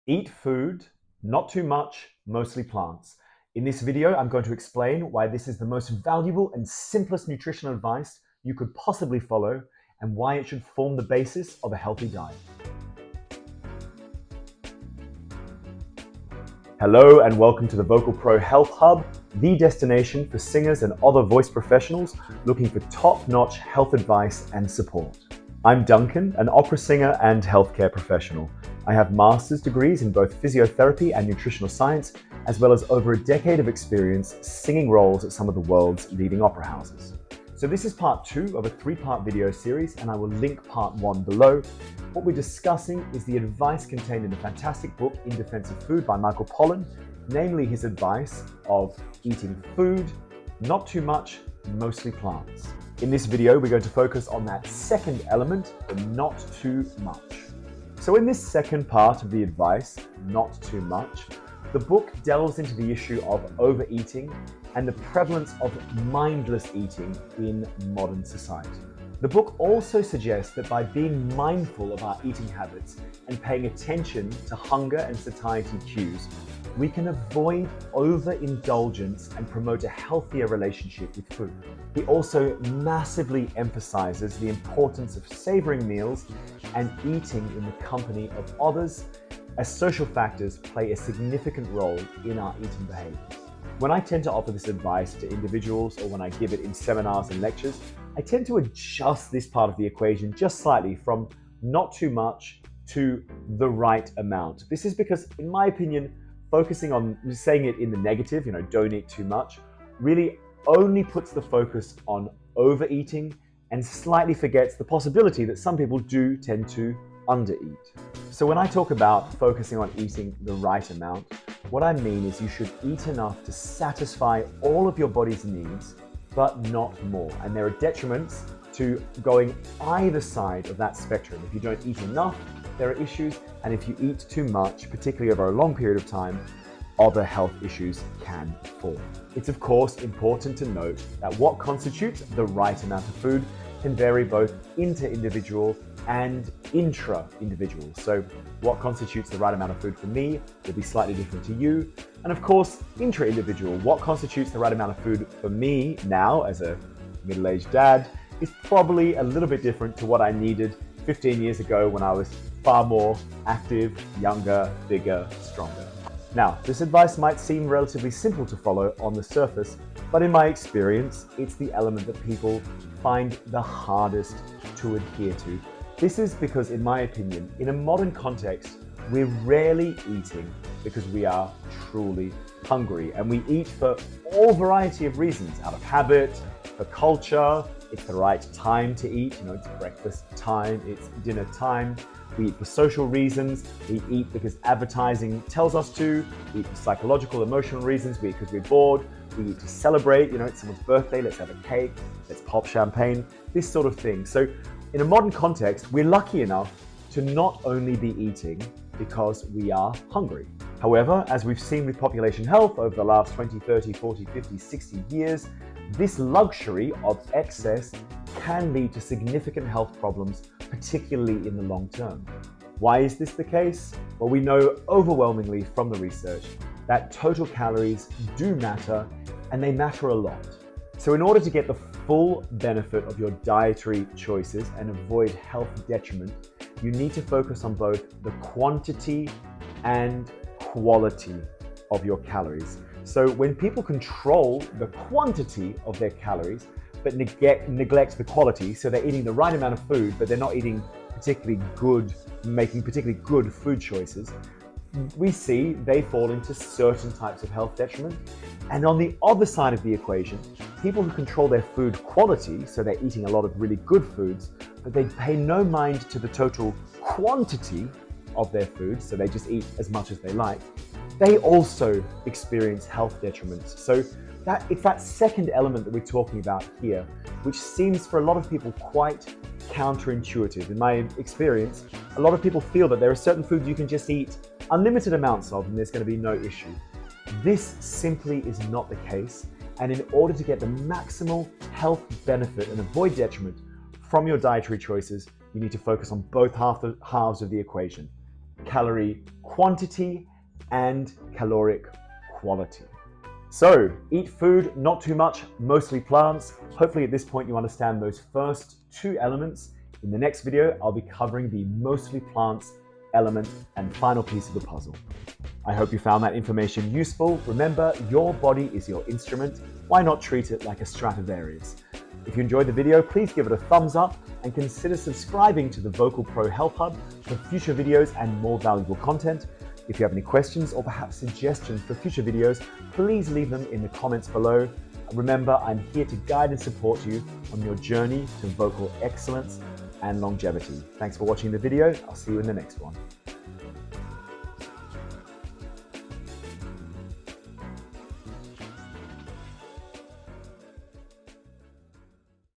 Eat food, not too much, mostly plants. In this video, I'm going to explain why this is the most valuable and simplest nutritional advice you could possibly follow and why it should form the basis of a healthy diet. Hello and welcome to the Vocal Pro Health Hub, the destination for singers and other voice professionals looking for top-notch health advice and support. I'm Duncan, an opera singer and healthcare professional. I have master's degrees in both physiotherapy and nutritional science, as well as over a decade of experience singing roles at some of the world's leading opera houses. So this is part 2 of a 3-part video series, and I will link part 1 below. What we're discussing is the advice contained in the fantastic book In Defense of Food by Michael Pollan, namely his advice of eating food, not too much, mostly plants. In this video, we're going to focus on that second element, the not too much. So in this second part of the advice, not too much, the book delves into the issue of overeating and the prevalence of mindless eating in modern society. The book also suggests that by being mindful of our eating habits and paying attention to hunger and satiety cues, we can avoid overindulgence and promote a healthier relationship with food. He also massively emphasizes the importance of savoring meals and eating in the company of others, as social factors play a significant role in our eating behaviors. When I tend to offer this advice to individuals or when I give it in seminars and lectures, I tend to adjust this part of the equation just slightly from not too much to the right amount. This is because, in my opinion, focusing on saying it in the negative, don't eat too much, really only puts the focus on overeating and slightly forgets the possibility that some people do tend to undereat. So when I talk about focusing on eating the right amount, what I mean is you should eat enough to satisfy all of your body's needs, but not more. And there are detriments to going either side of that spectrum. If you don't eat enough, there are issues, and if you eat too much, particularly over a long period of time, other health issues can form. It's of course important to note that what constitutes the right amount of food can vary both inter-individual and intra-individual. So what constitutes the right amount of food for me will be slightly different to you. And of course, intra-individual, what constitutes the right amount of food for me now as a middle-aged dad is probably a little bit different to what I needed 15 years ago when I was far more active, younger, bigger, stronger. Now, this advice might seem relatively simple to follow on the surface, but in my experience, it's the element that people find the hardest to adhere to. This is because, in my opinion, in a modern context, we're rarely eating because we are truly hungry, and we eat for all variety of reasons, out of habit, for culture, it's the right time to eat, it's breakfast time, it's dinner time. We eat for social reasons, we eat because advertising tells us to, we eat for psychological, emotional reasons, we eat because we're bored, we eat to celebrate, it's someone's birthday, let's have a cake, let's pop champagne, this sort of thing. So in a modern context, we're lucky enough to not only be eating because we are hungry. However, as we've seen with population health over the last 20, 30, 40, 50, 60 years, this luxury of excess can lead to significant health problems, particularly in the long term. Why is this the case? Well, we know overwhelmingly from the research that total calories do matter, and they matter a lot. So in order to get the full benefit of your dietary choices and avoid health detriment, you need to focus on both the quantity and quality of your calories. So when people control the quantity of their calories, but neglect the quality, so they're eating the right amount of food, but they're not eating making particularly good food choices, we see they fall into certain types of health detriment. And on the other side of the equation, people who control their food quality, so they're eating a lot of really good foods, but they pay no mind to the total quantity of their food, so they just eat as much as they like, they also experience health detriments. So it's that second element that we're talking about here, which seems for a lot of people quite counterintuitive. In my experience, a lot of people feel that there are certain foods you can just eat unlimited amounts of and there's going to be no issue. This simply is not the case, and in order to get the maximal health benefit and avoid detriment from your dietary choices, you need to focus on both halves of the equation. calorie quantity, and caloric quality. So, eat food, not too much, mostly plants. Hopefully at this point you understand those first two elements. In the next video, I'll be covering the mostly plants element and final piece of the puzzle. I hope you found that information useful. Remember, your body is your instrument. Why not treat it like a Stradivarius? If you enjoyed the video, please give it a thumbs up and consider subscribing to the Vocal Pro Health Hub for future videos and more valuable content. If you have any questions or perhaps suggestions for future videos, please leave them in the comments below. Remember, I'm here to guide and support you on your journey to vocal excellence and longevity. Thanks for watching the video. I'll see you in the next one.